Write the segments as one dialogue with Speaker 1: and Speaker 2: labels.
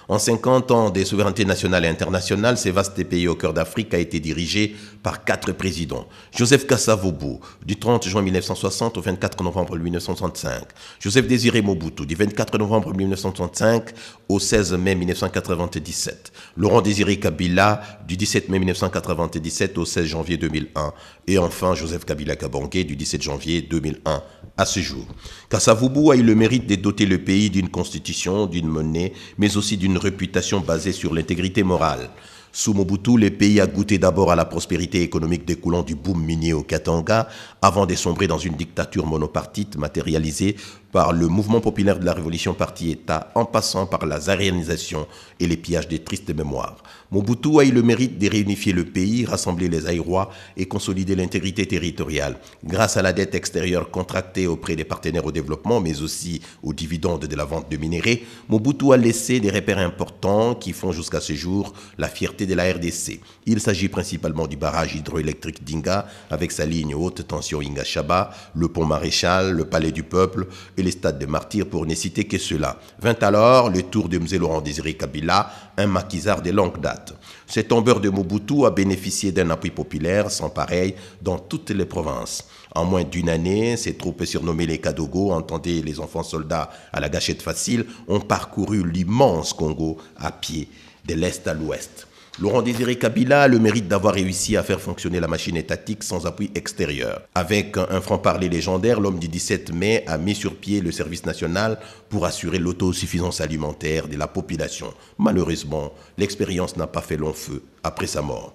Speaker 1: En 50 ans des souverainetés nationales et internationales, ce vaste pays au cœur d'Afrique a été dirigé par 4 présidents. Joseph Kasavubu, du 30 juin 1960 au 24 novembre 1965. Joseph Désiré Mobutu, du 24 novembre 1965 au 16 mai 1997. Laurent Désiré Kabila, du 17 mai 1997 au 16 janvier 2001. Et enfin, Joseph Kabila Kabange, du 17 janvier 2001 à ce jour. Kasavubu a eu le mérite de doter le pays d'une constitution, d'une monnaie, mais aussi d'une réputation basée sur l'intégrité morale. Sous Mobutu, le pays a goûté d'abord à la prospérité économique découlant du boom minier au Katanga, avant de sombrer dans une dictature monopartite matérialisée par le mouvement populaire de la révolution parti-État, en passant par la zaréanisation et les pillages des tristes mémoires. Mobutu a eu le mérite de réunifier le pays, rassembler les Aïrois et consolider l'intégrité territoriale. Grâce à la dette extérieure contractée auprès des partenaires au développement, mais aussi aux dividendes de la vente de minéraux, Mobutu a laissé des repères importants qui font jusqu'à ce jour la fierté de la RDC. Il s'agit principalement du barrage hydroélectrique d'Inga, avec sa ligne haute tension Inga-Chaba, le pont Maréchal, le palais du peuple et les stades de martyrs, pour ne citer que cela. Vint alors le tour de M. Laurent Désiré Kabila, un maquisard de longue date. Ce tombeur de Mobutu a bénéficié d'un appui populaire sans pareil dans toutes les provinces. En moins d'une année, ces troupes surnommées les Kadogo, entendez les enfants soldats à la gâchette facile, ont parcouru l'immense Congo à pied, de l'est à l'ouest. Laurent Désiré Kabila a le mérite d'avoir réussi à faire fonctionner la machine étatique sans appui extérieur. Avec un franc-parler légendaire, l'homme du 17 mai a mis sur pied le service national pour assurer l'autosuffisance alimentaire de la population. Malheureusement, l'expérience n'a pas fait long feu après sa mort.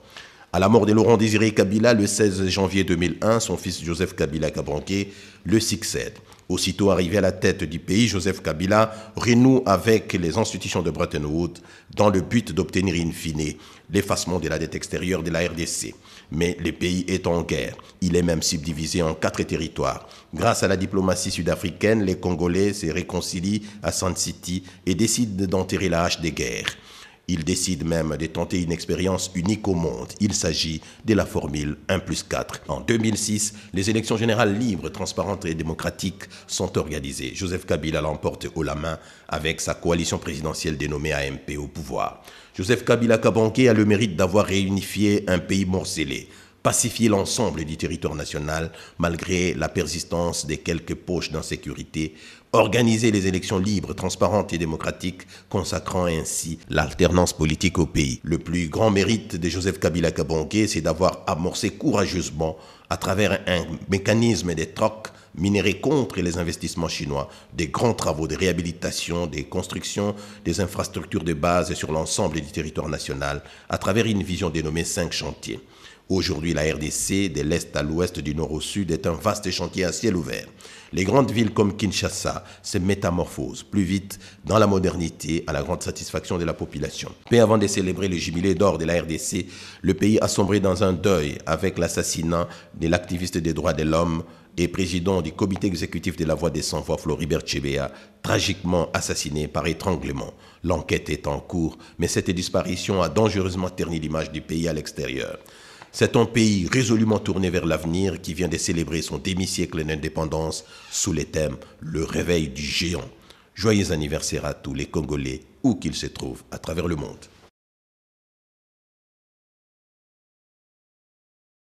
Speaker 1: À la mort de Laurent Désiré Kabila, le 16 janvier 2001, son fils Joseph Kabila Kabange le succède. Aussitôt arrivé à la tête du pays, Joseph Kabila renoue avec les institutions de Bretton Woods dans le but d'obtenir in fine l'effacement de la dette extérieure de la RDC. Mais le pays est en guerre. Il est même subdivisé en 4 territoires. Grâce à la diplomatie sud-africaine, les Congolais se réconcilient à Sun City et décident d'enterrer la hache des guerres. Il décide même de tenter une expérience unique au monde. Il s'agit de la formule 1+4. En 2006, les élections générales libres, transparentes et démocratiques sont organisées. Joseph Kabila l'emporte haut la main avec sa coalition présidentielle dénommée AMP au pouvoir. Joseph Kabila Kabange a le mérite d'avoir réunifié un pays morcelé, pacifier l'ensemble du territoire national malgré la persistance de quelques poches d'insécurité, organiser les élections libres, transparentes et démocratiques, consacrant ainsi l'alternance politique au pays. Le plus grand mérite de Joseph Kabila Kabange, c'est d'avoir amorcé courageusement, à travers un mécanisme de troc minéré contre les investissements chinois, des grands travaux de réhabilitation, des constructions, des infrastructures de base sur l'ensemble du territoire national, à travers une vision dénommée 5 chantiers. Aujourd'hui, la RDC, de l'est à l'ouest, du nord au sud, est un vaste chantier à ciel ouvert. Les grandes villes comme Kinshasa se métamorphosent plus vite dans la modernité, à la grande satisfaction de la population. Mais avant de célébrer le jubilé d'or de la RDC, le pays a sombré dans un deuil avec l'assassinat de l'activiste des droits de l'homme et président du comité exécutif de la Voix des Sans-Voix, Floribert Chebeya, tragiquement assassiné par étranglement. L'enquête est en cours, mais cette disparition a dangereusement terni l'image du pays à l'extérieur. C'est un pays résolument tourné vers l'avenir qui vient de célébrer son demi-siècle d'indépendance sous le thème « Le réveil du géant ». Joyeux anniversaire à tous les Congolais, où qu'ils se trouvent à travers le monde.